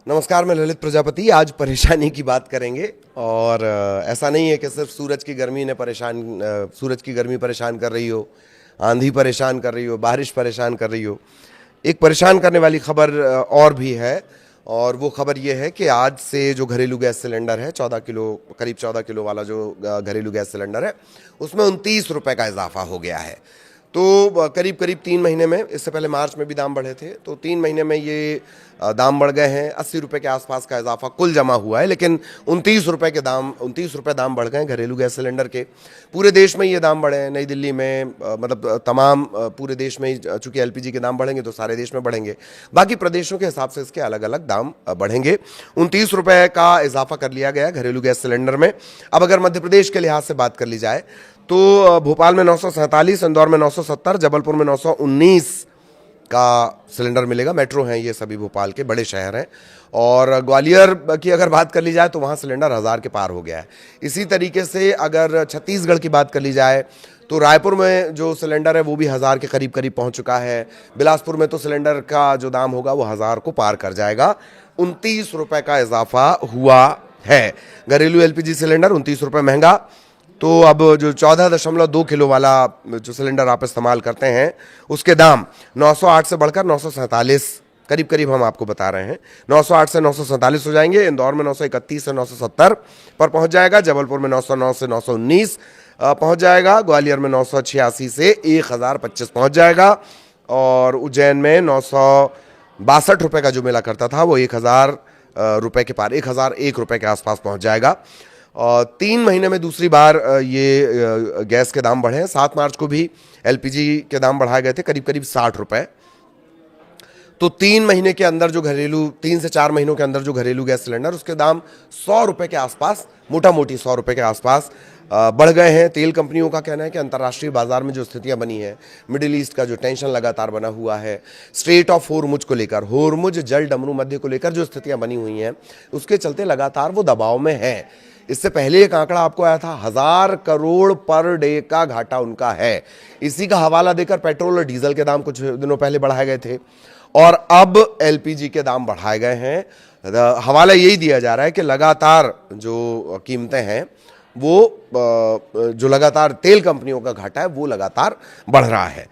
नमस्कार, मैं ललित प्रजापति। आज परेशानी की बात करेंगे और ऐसा नहीं है कि सिर्फ सूरज की गर्मी परेशान कर रही हो, आंधी परेशान कर रही हो, बारिश परेशान कर रही हो। एक परेशान करने वाली खबर और भी है और वो खबर ये है कि आज से जो घरेलू गैस सिलेंडर है, 14 किलो, करीब 14 किलो वाला जो घरेलू गैस सिलेंडर है, उसमें 29 रुपये का इजाफा हो गया है। तो करीब करीब 3 महीने में, इससे पहले मार्च में भी दाम बढ़े थे, तो 3 महीने में ये दाम बढ़ गए हैं। 80 रुपये के आसपास का इजाफा कुल जमा हुआ है, लेकिन 29 रुपये दाम बढ़ गए घरेलू गैस सिलेंडर के। पूरे देश में ये दाम बढ़े हैं। नई दिल्ली में मतलब तमाम पूरे देश में, चूंकि एलपीजी के दाम बढ़ेंगे तो सारे देश में बढ़ेंगे, बाकी प्रदेशों के हिसाब से इसके अलग अलग दाम बढ़ेंगे। 29 रुपये का इजाफा कर लिया गया घरेलू गैस सिलेंडर में। अब अगर मध्य प्रदेश के लिहाज से बात कर ली जाए तो भोपाल में 947, इंदौर में 970, जबलपुर में 919 का सिलेंडर मिलेगा। मेट्रो हैं ये सभी, भोपाल के बड़े शहर हैं। और ग्वालियर की अगर बात कर ली जाए तो वहाँ सिलेंडर 1000 के पार हो गया है। इसी तरीके से अगर छत्तीसगढ़ की बात कर ली जाए तो रायपुर में जो सिलेंडर है वो भी 1000 के करीब करीब पहुँच चुका है। बिलासपुर में तो सिलेंडर का जो दाम होगा वो 1000 को पार कर जाएगा। 29 रुपये का इजाफा हुआ है। घरेलू एलपीजी सिलेंडर 29 रुपये महंगा। तो अब जो 14.2 किलो वाला जो सिलेंडर आप इस्तेमाल करते हैं उसके दाम 908 से बढ़कर 947 करीब करीब हम आपको बता रहे हैं। 908 से 947 हो जाएंगे। इंदौर में 931 से 970 पर पहुंच जाएगा। जबलपुर में 909 से 919 पहुंच जाएगा। ग्वालियर में 986 से 1025 पहुंच जाएगा। और उज्जैन में 962 रुपये का जो मिला करता था वो 1000 रुपये के पार, 1001 रुपये के आसपास पहुंच जाएगा। 3 महीने में दूसरी बार ये गैस के दाम बढ़े हैं। 7 मार्च को भी एलपीजी के दाम बढ़ाए गए थे करीब करीब 60 रुपये। तो 3 महीने के अंदर जो 3 से 4 महीनों के अंदर जो घरेलू गैस सिलेंडर, उसके दाम 100 रुपये के आसपास, मोटा मोटी 100 रुपये के आसपास बढ़ गए हैं। तेल कंपनियों का कहना है कि अंतर्राष्ट्रीय बाजार में जो स्थितियां बनी हैं, मिडिल ईस्ट का जो टेंशन लगातार बना हुआ है, स्ट्रेट ऑफ होर्मुज को लेकर, होर्मुज जल डमरू मध्य को लेकर जो स्थितियां बनी हुई हैं, उसके चलते लगातार वो दबाव में है। इससे पहले एक आंकड़ा आपको आया था, 1000 करोड़ पर डे का घाटा उनका है। इसी का हवाला देकर पेट्रोल और डीजल के दाम कुछ दिनों पहले बढ़ाए गए थे और अब एलपीजी के दाम बढ़ाए गए हैं। हवाला यही दिया जा रहा है कि लगातार जो कीमतें हैं वो, जो लगातार तेल कंपनियों का घाटा है वो लगातार बढ़ रहा है।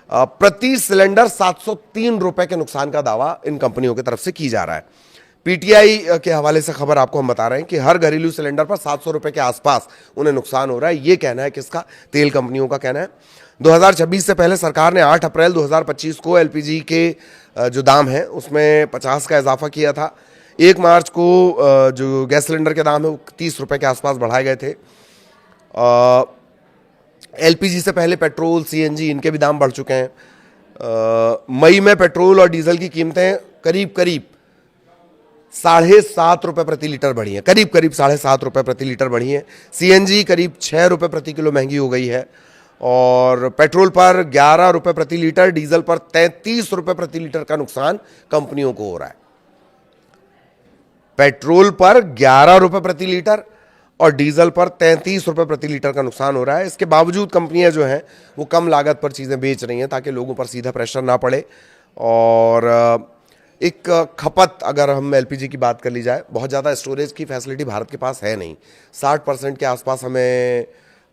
प्रति सिलेंडर 703 रुपए के नुकसान का दावा इन कंपनियों की तरफ से की जा रहा है। पीटीआई के हवाले से खबर आपको हम बता रहे हैं कि हर घरेलू सिलेंडर पर 700 रुपए के आसपास उन्हें नुकसान हो रहा है। ये कहना है किसका? तेल कंपनियों का कहना है। 2026 से पहले सरकार ने 8 अप्रैल 2025 को एलपीजी के जो दाम है उसमें 50 का इजाफा किया था। 1 मार्च को जो गैस सिलेंडर के दाम है वो 30 रुपये के आसपास बढ़ाए गए थे। एलपीजी से पहले पेट्रोल, सीएनजी, इनके भी दाम बढ़ चुके हैं। मई में पेट्रोल और डीजल की कीमतें करीब करीब 7.5 रुपये प्रति लीटर बढ़ी हैं, करीब करीब 7.5 रुपये प्रति लीटर बढ़ी हैं। सीएनजी करीब 6 रुपये प्रति किलो महंगी हो गई है और पेट्रोल पर 11 रुपये प्रति लीटर, डीजल पर 33 रुपये प्रति लीटर का नुकसान कंपनियों को हो रहा है। पेट्रोल पर 11 रुपये प्रति लीटर और डीजल पर 33 रुपये प्रति लीटर का नुकसान हो रहा है। इसके बावजूद कंपनियां जो हैं वो कम लागत पर चीज़ें बेच रही हैं ताकि लोगों पर सीधा प्रेशर ना पड़े। और एक खपत, अगर हम एलपीजी की बात कर ली जाए, बहुत ज़्यादा स्टोरेज की फैसिलिटी भारत के पास है नहीं। 60% के आसपास हमें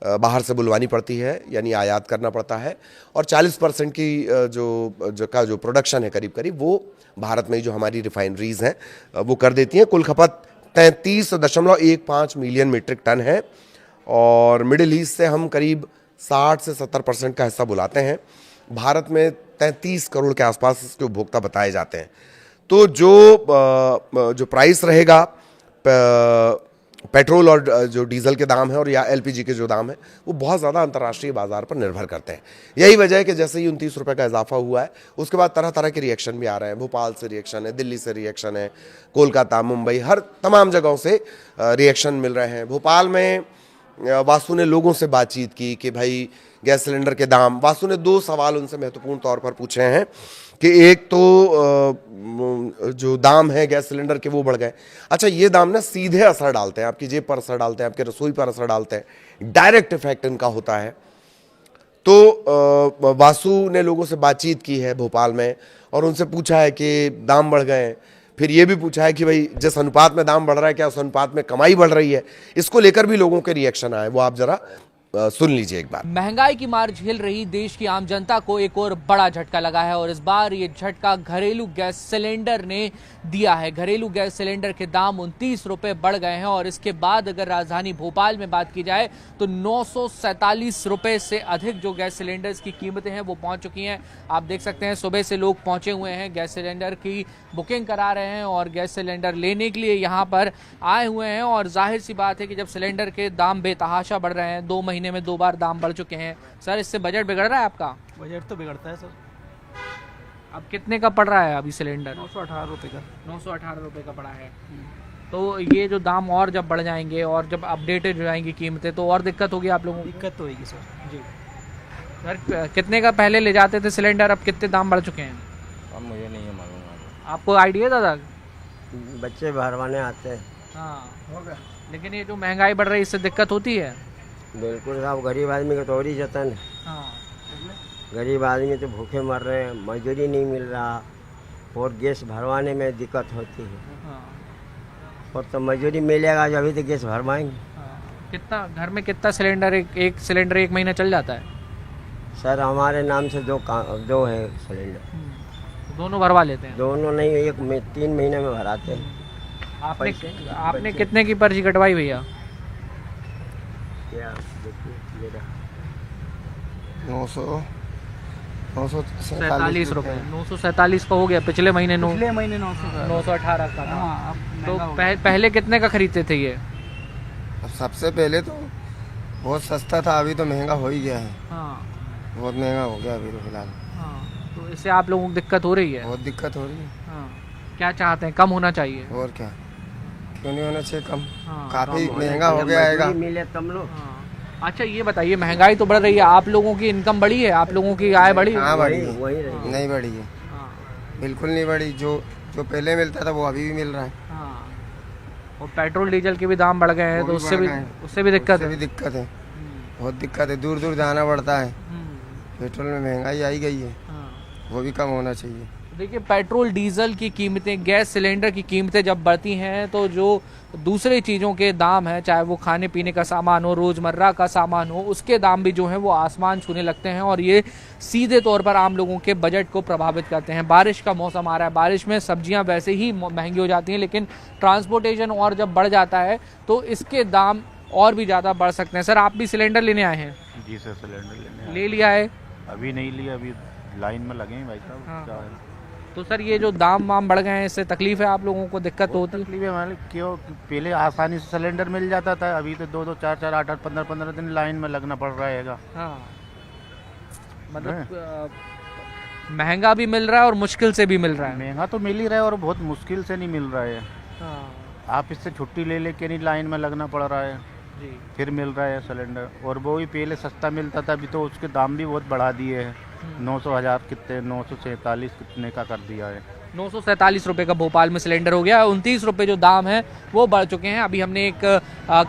बाहर से बुलवानी पड़ती है, यानी आयात करना पड़ता है। और 40% की जो प्रोडक्शन है करीब करीब वो भारत में जो हमारी रिफाइनरीज हैं वो कर देती हैं। कुल खपत 33.15 मिलियन मीट्रिक टन है और मिडिल ईस्ट से हम करीब 60 से 70% का हिस्सा बुलाते हैं। भारत में 33 करोड़ के आसपास इसके उपभोक्ता बताए जाते हैं। तो जो प्राइस रहेगा पेट्रोल और जो डीजल के दाम है और या एलपीजी के जो दाम है वो बहुत ज़्यादा अंतर्राष्ट्रीय बाजार पर निर्भर करते हैं। यही वजह है कि जैसे ही 29 रुपये का इजाफा हुआ है उसके बाद तरह तरह के रिएक्शन भी आ रहे हैं। भोपाल से रिएक्शन है, दिल्ली से रिएक्शन है, कोलकाता, मुंबई, हर तमाम जगहों से रिएक्शन मिल रहे हैं। भोपाल में वासु ने लोगों से बातचीत की कि भाई गैस सिलेंडर के दाम, वासु ने 2 सवाल उनसे महत्वपूर्ण तौर पर पूछे हैं कि एक तो जो दाम है गैस सिलेंडर के वो बढ़ गए। अच्छा, ये दाम ना सीधे असर डालते हैं, आपकी जेब पर असर डालते हैं, आपके रसोई पर असर डालते हैं, डायरेक्ट इफेक्ट इनका होता है। तो वासु ने लोगों से बातचीत की है भोपाल में और उनसे पूछा है कि दाम बढ़ गए, फिर ये भी पूछा है कि भाई जिस अनुपात में दाम बढ़ रहा है क्या उस अनुपात में कमाई बढ़ रही है, इसको लेकर भी लोगों के रिएक्शन आए, वो आप जरा सुन लीजिए एक बार। महंगाई की मार झेल रही देश की आम जनता को एक और बड़ा झटका लगा है और इस बार ये झटका घरेलू गैस सिलेंडर ने दिया है। घरेलू गैस सिलेंडर के दाम 29 रुपए बढ़ गए हैं और इसके बाद अगर राजधानी भोपाल में बात की जाए तो 947 रुपए से अधिक जो गैस सिलेंडर्स की कीमतें हैं वो पहुंच चुकी हैं। आप देख सकते हैं सुबह से लोग पहुंचे हुए हैं, गैस सिलेंडर की बुकिंग करा रहे हैं और गैस सिलेंडर लेने के लिए यहाँ पर आए हुए हैं। और जाहिर सी बात है कि जब सिलेंडर के दाम बेतहाशा बढ़ रहे हैं, 2 महीने में 2 बार दाम बढ़ चुके हैं, सर इससे बजट बिगड़ रहा है आपका? बजट तो बिगड़ता है सर। अब कितने का पड़ रहा है अभी सिलेंडर? 918 रुपये का। 918 रुपये का पड़ा है। तो ये जो दाम और जब बढ़ जाएंगे और जब अपडेटेड हो जाएंगी कीमतें तो और दिक्कत होगी आप लोगों को? दिक्कत तो होगी सर जी। सर कितने का पहले ले जाते थे सिलेंडर, अब कितने दाम बढ़ चुके हैं? अब मुझे नहीं है मालूम। आपको आइडिया दादा? बच्चे भरवाने आते हैं। हाँ होगा, लेकिन ये जो महंगाई बढ़ रही है इससे दिक्कत होती है? बिल्कुल साहब, गरीब आदमी का तो और ही जतन है। हाँ। गरीब आदमी तो भूखे मर रहे हैं, मजदूरी नहीं मिल रहा और गैस भरवाने में दिक्कत होती है। हाँ। और तो मजदूरी मिलेगा जो अभी तो गैस भरवाएंगे। हाँ। कितना घर में कितना सिलेंडर, एक सिलेंडर 1 महीना चल जाता है? सर हमारे नाम से दो है सिलेंडर। दोनों भरवा लेते हैं? दोनों नहीं, एक में 3 महीने में भराते हैं। आपने कितने की पर्ची कटवाई भैया? क्या देखिए मेरा 947 रुपये। 947 का हो गया। पिछले महीने 918 का था। हाँ, तो पहले कितने का खरीदते थे ये? सबसे पहले तो बहुत सस्ता था, अभी तो महंगा हो ही गया है। हाँ। बहुत महंगा हो गया अभी तो फिलहाल। हाँ। तो इससे आप लोगों को दिक्कत हो रही है? बहुत दिक्कत हो रही है। हाँ। क्या चाहते हैं, कम होना चाहिए? और क्या, क्यों नहीं होना चाहिए कम? हाँ। काफी महंगा हो गया है। मिले तब लोग। हाँ। अच्छा ये बताइए, महंगाई तो बढ़ रही है, आप लोगों की इनकम बढ़ी है, आप लोगों की आय बढ़ी है? हाँ बढ़ी है। वही रही। नहीं बढ़ी है, हाँ। बिल्कुल नहीं बढ़ी। जो पहले मिलता था वो अभी भी मिल रहा है। हाँ। और पेट्रोल डीजल के भी दाम बढ़ गए हैं वो तो भी उससे बढ़ भी गए हैं। उससे भी दिक्कत उससे है। भी दिक्कत है, बहुत दिक्कत है। दूर दूर जाना पड़ता है। हम्म। पेट्रोल में महंगाई आई गई है, हाँ। वो भी कम होना चाहिए। देखिए पेट्रोल डीजल की कीमतें, गैस सिलेंडर की कीमतें जब बढ़ती हैं तो जो दूसरे चीज़ों के दाम हैं, चाहे वो खाने पीने का सामान हो, रोज़मर्रा का सामान हो, उसके दाम भी जो हैं वो आसमान छूने लगते हैं और ये सीधे तौर पर आम लोगों के बजट को प्रभावित करते हैं। बारिश का मौसम आ रहा है, बारिश में सब्जियां वैसे ही महंगी हो जाती हैं, लेकिन ट्रांसपोर्टेशन और जब बढ़ जाता है तो इसके दाम और भी ज़्यादा बढ़ सकते हैं। सर आप भी सिलेंडर लेने आए हैं? जी सर, सिलेंडर लेने ले लिया है? अभी नहीं लिया, अभी लाइन में लगे हैं भाई साहब। हाँ। क्या है? तो सर ये जो दाम वाम बढ़ गए हैं इससे तकलीफ है आप लोगों को, दिक्कत तो होती है? तकलीफ है हमारे, क्यों पहले आसानी से सिलेंडर मिल जाता था, अभी तो 2-2, 4-4, 8-8, 15-15 दिन लाइन में लगना पड़ रहा है। हाँ। मतलब महंगा भी मिल रहा है और मुश्किल से भी मिल रहा है। महंगा तो मिल ही रहा है और बहुत मुश्किल से नहीं मिल रहा है। हाँ। आप इससे छुट्टी ले लेके नहीं लाइन में लगना पड़ रहा है, जी। फिर मिल रहा है सिलेंडर। और वो भी पहले सस्ता मिलता था, अभी तो उसके दाम भी बहुत बढ़ा दिए हैं। 900 हज़ार कितने 947 कितने का कर दिया है। 947 रुपये का भोपाल में सिलेंडर हो गया। 29 रुपये जो दाम है वो बढ़ चुके हैं। अभी हमने एक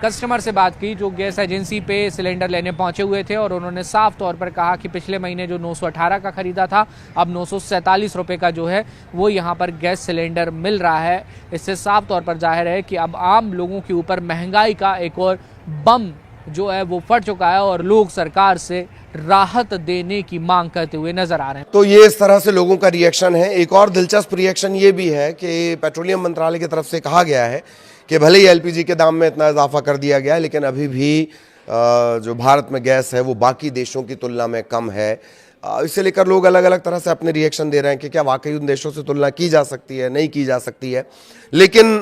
कस्टमर से बात की जो गैस एजेंसी पे सिलेंडर लेने पहुंचे हुए थे और उन्होंने साफ तौर पर कहा कि पिछले महीने जो 918 का खरीदा था, अब 947 रुपये का जो है वो यहाँ पर गैस सिलेंडर मिल रहा है। इससे साफ तौर पर जाहिर है कि अब आम लोगों के ऊपर महंगाई का एक और बम जो है वो फट चुका है और लोग सरकार से राहत देने की मांग करते हुए नजर आ रहे हैं। तो ये इस तरह से लोगों का रिएक्शन है। एक और दिलचस्प रिएक्शन ये भी है कि पेट्रोलियम मंत्रालय की तरफ से कहा गया है कि भले ही एलपीजी के दाम में इतना इजाफा कर दिया गया है, लेकिन अभी भी जो भारत में गैस है वो बाकी देशों की तुलना में कम है। इसे लेकर लोग अलग अलग तरह से अपने रिएक्शन दे रहे हैं कि क्या वाकई उन देशों से तुलना की जा सकती है, नहीं की जा सकती है। लेकिन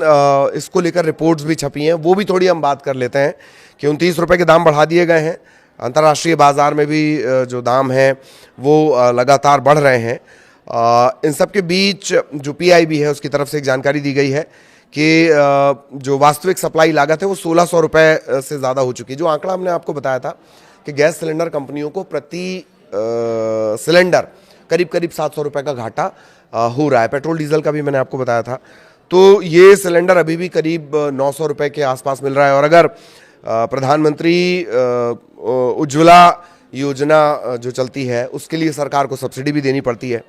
इसको लेकर रिपोर्ट्स भी छपी हैं, वो भी थोड़ी हम बात कर लेते हैं कि 29 रुपये के दाम बढ़ा दिए गए हैं। अंतर्राष्ट्रीय बाजार में भी जो दाम हैं वो लगातार बढ़ रहे हैं। इन सब के बीच जो पीआईबी है उसकी तरफ से एक जानकारी दी गई है कि जो वास्तविक सप्लाई लागत है वो 1600 रुपये से ज़्यादा हो चुकी है। जो आंकड़ा हमने आपको बताया था कि गैस सिलेंडर कंपनियों को प्रति सिलेंडर करीब करीब 700 रुपये का घाटा हो रहा है। पेट्रोल डीजल का भी मैंने आपको बताया था। तो ये सिलेंडर अभी भी करीब 900 रुपये के आसपास मिल रहा है। और अगर प्रधानमंत्री उज्ज्वला योजना जो चलती है उसके लिए सरकार को सब्सिडी भी देनी पड़ती है।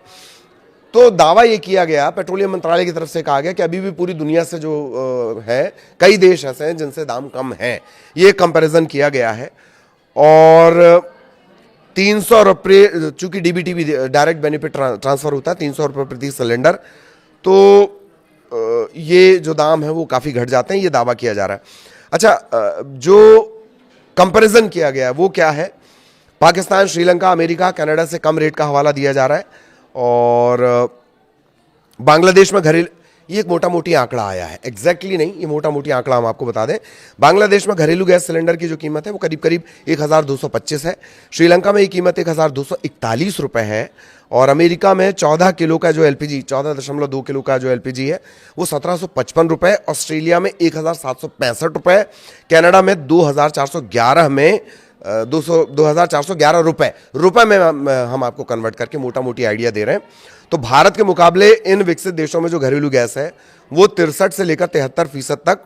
तो दावा ये किया गया, पेट्रोलियम मंत्रालय की तरफ से कहा गया कि अभी भी पूरी दुनिया से जो है कई देश ऐसे हैं जिनसे दाम कम है, ये कंपैरिजन किया गया है। और 300 रुपये, चूंकि डीबीटी भी डायरेक्ट बेनिफिट ट्रांसफर होता है, 300 रुपये प्रति सिलेंडर, तो ये जो दाम है वो काफ़ी घट जाते हैं, ये दावा किया जा रहा है। अच्छा, जो कंपैरिजन किया गया है वो क्या है? पाकिस्तान, श्रीलंका, अमेरिका, कनाडा से कम रेट का हवाला दिया जा रहा है। और बांग्लादेश में घरेलू, ये एक मोटा मोटी आंकड़ा आया है, एग्जैक्टली नहीं, ये मोटा मोटी आंकड़ा हम आपको बता दें। बांग्लादेश में घरेलू गैस सिलेंडर की जो कीमत है वो करीब करीब 1225 है। श्रीलंका में ये कीमत 1241 रुपए है। और अमेरिका में 14 किलो का जो एलपीजी, 14.2 किलो का जो एलपीजी है वो 1755 रुपए। ऑस्ट्रेलिया में 1765 रुपए। कनाडा में 2411 में 2411 रुपए में हम आपको कन्वर्ट करके मोटा मोटी आइडिया दे रहे हैं। तो भारत के मुकाबले इन विकसित देशों में जो घरेलू गैस है वो 63 से लेकर 73% तक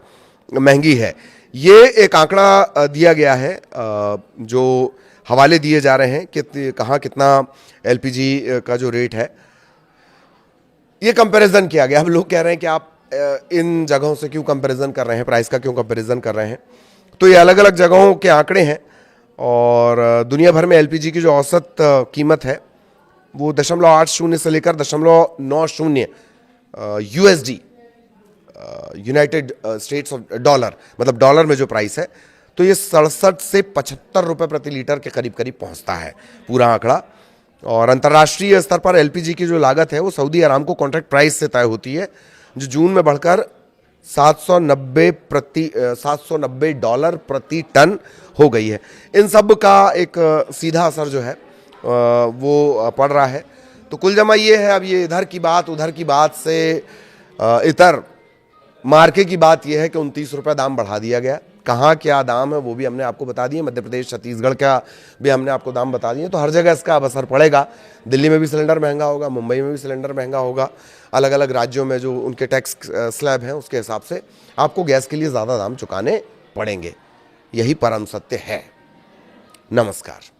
महंगी है। ये एक आंकड़ा दिया गया है, जो हवाले दिए जा रहे हैं कि कहाँ कितना एलपीजी का जो रेट है, ये कंपैरिजन किया गया। अब लोग कह रहे हैं कि आप इन जगहों से क्यों कंपैरिजन कर रहे हैं, प्राइस का क्यों कंपैरिजन कर रहे हैं? तो ये अलग अलग जगहों के आंकड़े हैं। और दुनिया भर में एलपीजी की जो औसत कीमत है वो 0.80 से लेकर 0.90 USD, United states of dollar, मतलब डॉलर में जो प्राइस है, तो ये 67 से 75 रुपए प्रति लीटर के करीब करीब पहुंचता है पूरा आंकड़ा। और अंतर्राष्ट्रीय स्तर पर एलपीजी की जो लागत है वो सऊदी अरामको कॉन्ट्रैक्ट प्राइस से तय होती है, जो जून में बढ़कर $790 प्रति टन हो गई है। इन सब का एक सीधा असर जो है वो पड़ रहा है। तो कुल जमा ये है, अब ये इधर की बात उधर की बात से इतर मार्के की बात यह है कि 29 रुपये दाम बढ़ा दिया गया। कहाँ क्या दाम है वो भी हमने आपको बता दिए, मध्य प्रदेश, छत्तीसगढ़ का भी हमने आपको दाम बता दिए। तो हर जगह इसका अब असर पड़ेगा। दिल्ली में भी सिलेंडर महंगा होगा, मुंबई में भी सिलेंडर महंगा होगा। अलग अलग राज्यों में जो उनके टैक्स स्लैब हैं उसके हिसाब से आपको गैस के लिए ज़्यादा दाम चुकाने पड़ेंगे। यही परम सत्य है। नमस्कार।